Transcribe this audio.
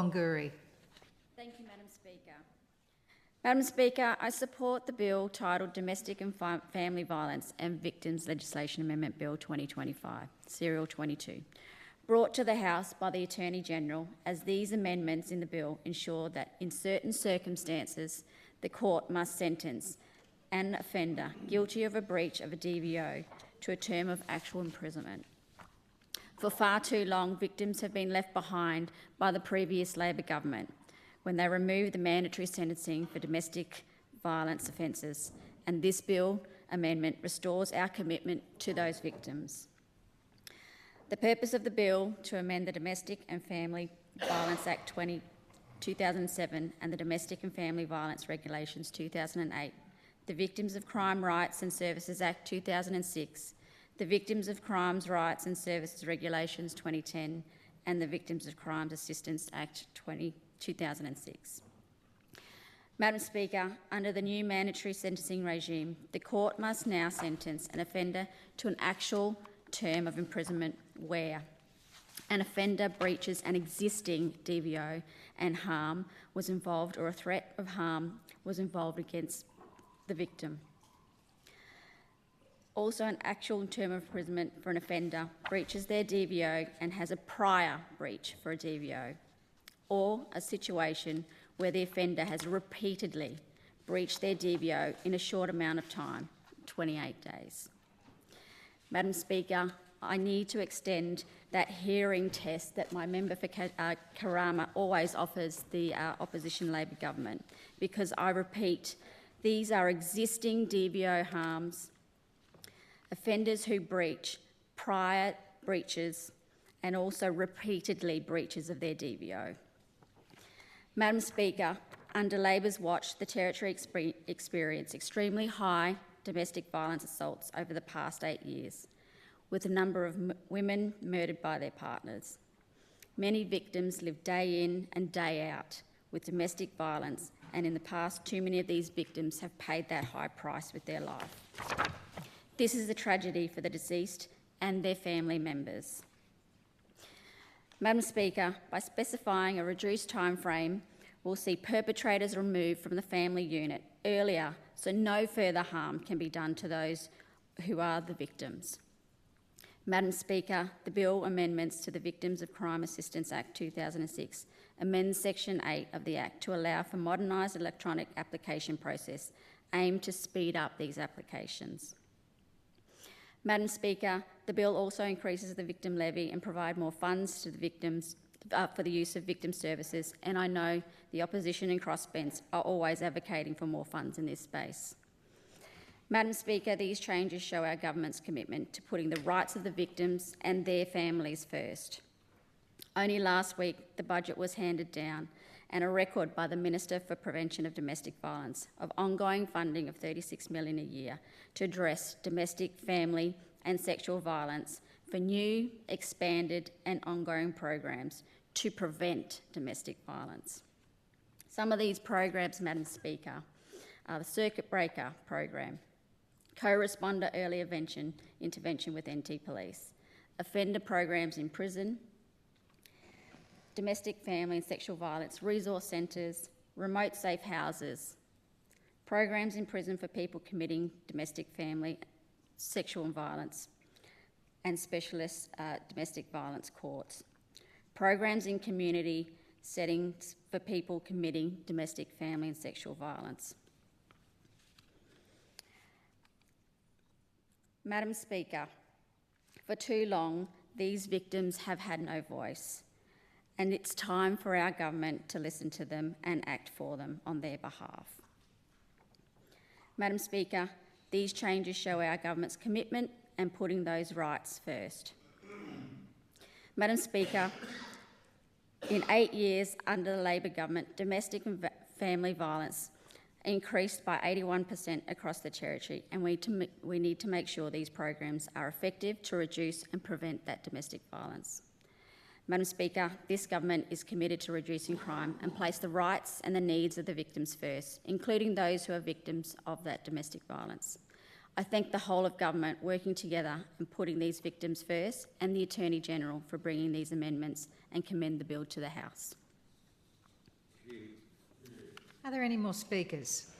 Wanguri. Thank you, Madam Speaker. Madam Speaker, I support the bill titled Domestic and Family Violence and Victims Legislation Amendment Bill 2025, Serial 22, brought to the House by the Attorney-General, as these amendments in the bill ensure that in certain circumstances the court must sentence an offender guilty of a breach of a DVO to a term of actual imprisonment. For far too long, victims have been left behind by the previous Labor government when they removed the mandatory sentencing for domestic violence offences, and this bill amendment restores our commitment to those victims. The purpose of the bill to amend the Domestic and Family Violence Act 2007 and the Domestic and Family Violence Regulations 2008, the Victims of Crime Rights and Services Act 2006, the Victims of Crimes Rights and Services Regulations 2010, and the Victims of Crimes Assistance Act 2006. Madam Speaker, under the new mandatory sentencing regime, the court must now sentence an offender to an actual term of imprisonment where an offender breaches an existing DVO and harm was involved, or a threat of harm was involved against the victim. Also, an actual term of imprisonment for an offender breaches their DVO and has a prior breach for a DVO, or a situation where the offender has repeatedly breached their DVO in a short amount of time, 28 days. Madam Speaker, I need to extend that hearing test that my member for Karama always offers the opposition Labor government, because I repeat, these are existing DVO harms, offenders who breach prior breaches and also repeatedly breaches of their DVO. Madam Speaker, under Labor's watch, the Territory experienced extremely high domestic violence assaults over the past 8 years, with a number of women murdered by their partners. Many victims live day in and day out with domestic violence, and in the past, too many of these victims have paid that high price with their life. This is a tragedy for the deceased and their family members. Madam Speaker, by specifying a reduced time frame, we'll see perpetrators removed from the family unit earlier so no further harm can be done to those who are the victims. Madam Speaker, the bill amendments to the Victims of Crime Assistance Act 2006 amends Section 8 of the Act to allow for modernised electronic application process aimed to speed up these applications. Madam Speaker, the bill also increases the victim levy and provide more funds to the victims for the use of victim services, and I know the opposition and crossbench are always advocating for more funds in this space. Madam Speaker, these changes show our government's commitment to putting the rights of the victims and their families first. Only last week, the budget was handed down, and a record by the Minister for Prevention of Domestic Violence of ongoing funding of $36 million a year to address domestic, family and sexual violence for new, expanded and ongoing programs to prevent domestic violence. Some of these programs, Madam Speaker, are the Circuit Breaker program, Co-Responder Early Intervention with NT Police, offender programs in prison, domestic, family and sexual violence resource centres, remote safe houses, programs in prison for people committing domestic, family, sexual and violence, and specialist domestic violence courts, programs in community settings for people committing domestic, family and sexual violence. Madam Speaker, for too long, these victims have had no voice, and it's time for our government to listen to them and act for them on their behalf. Madam Speaker, these changes show our government's commitment and putting those rights first. Madam Speaker, in 8 years under the Labor government, domestic and family violence increased by 81% across the Territory, and we need to make sure these programs are effective to reduce and prevent that domestic violence. Madam Speaker, this government is committed to reducing crime and place the rights and the needs of the victims first, including those who are victims of that domestic violence. I thank the whole of government working together and putting these victims first, and the Attorney-General for bringing these amendments, and commend the bill to the House. Are there any more speakers?